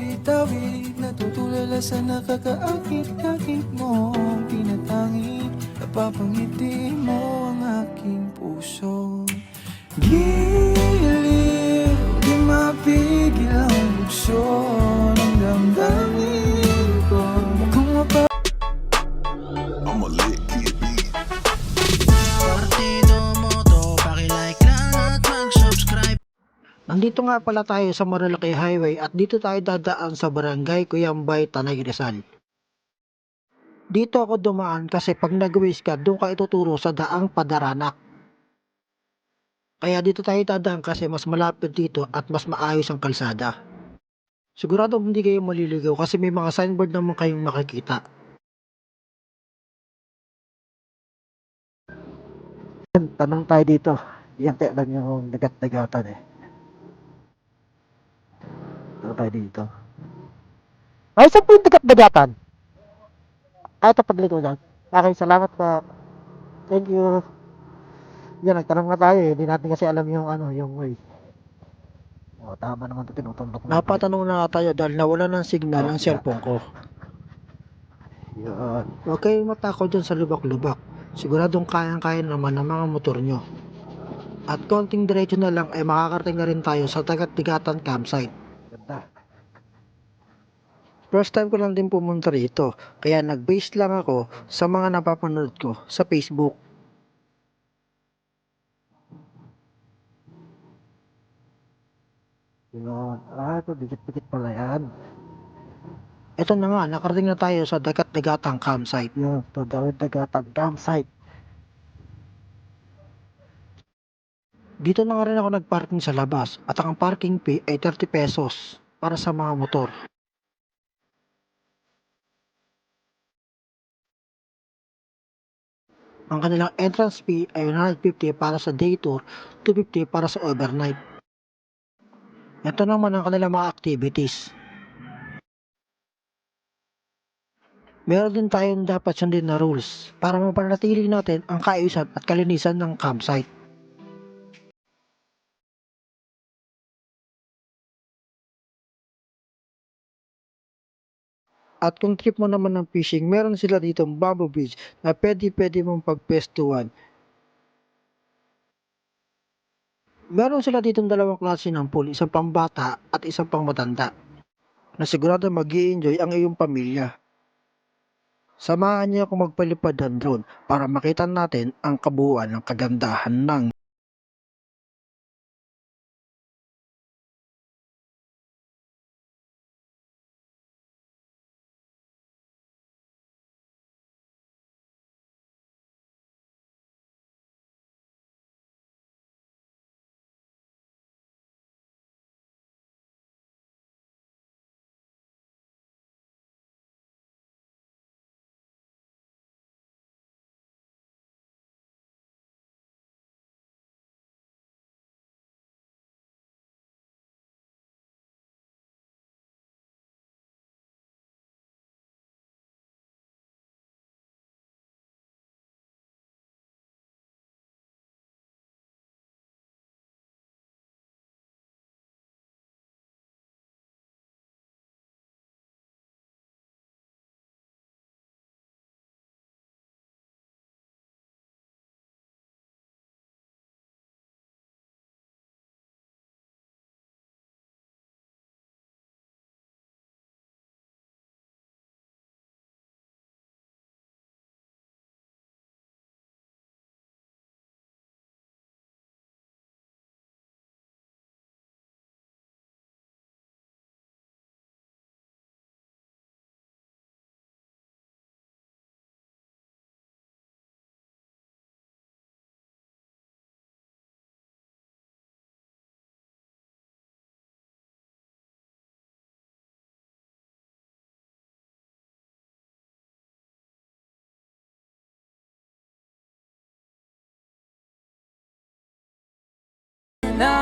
Tawid-tawid, natutulala sa nakakaakit-akit mong tinatangi. Napapangiti mo ang aking puso. Giliw, di mapigil ang bugso ng damdamin ko. Mukhang I'm a lit kid beat. Partido mo to, paki-like lang at mag-subscribe. Nandito nga pala tayo sa Marilaki Highway at dito tayo dadaan sa Barangay Cuyambay, Tanay Rizal. Dito ako dumaan kasi pag nag-waste ka, doon ka ituturo sa daang Padaranak. Kaya dito tayo dadaan kasi mas malapit dito at mas maayos ang kalsada. Sigurado hindi kayo maliligaw kasi may mga signboard naman kayong makikita. Tanong tayo dito. Yan tayo lang yung dagat-dagatan eh. Tanong tayo dito. Ay, saan po yung dagat-dagatan? Ay, ito paglito dyan. Okay, salamat po. Thank you. Yan, nagtanong nga tayo eh. Hindi natin kasi alam yung yung way. O, tama naman ito, tinutundok na. Napatanong na nga tayo dahil nawala ng signal ang cellphone ko. Yan. Huwag kayong matakot dyan sa lubak-lubak. Siguradong kayang-kaya naman ng mga motor nyo. At konting diretso na lang ay makakarating na rin tayo sa Dagat-Digatan campsite. Ganda. First time ko lang din pumunta rito, kaya nag-base lang ako sa mga napapanood ko sa Facebook. Yun. Ito, dikit-dikit pala yan. Ito na nga, nakarating na tayo sa Dagat-Digatan campsite. Yun, ito, Dagat-Digatan campsite. Dito na nga rin ako nag-parking sa labas at ang parking fee ay 30 pesos para sa mga motor. Ang kanilang entrance fee ay 150 para sa day tour, 250 para sa overnight. Ito naman ang kanilang mga activities. Meron din tayong dapat sundin na rules para mapanatili natin ang kaayusan at kalinisan ng campsite. At kung trip mo naman ng fishing, meron sila dito bamboo beach na pwede mong pagpestuhan. Meron sila ditong dalawang klase ng pool, isang pambata at isang pang matanda, na sigurado mag-i-enjoy ang iyong pamilya. Samahan niyo ako magpalipad ng drone para makita natin ang kabuuan ng kagandahan ng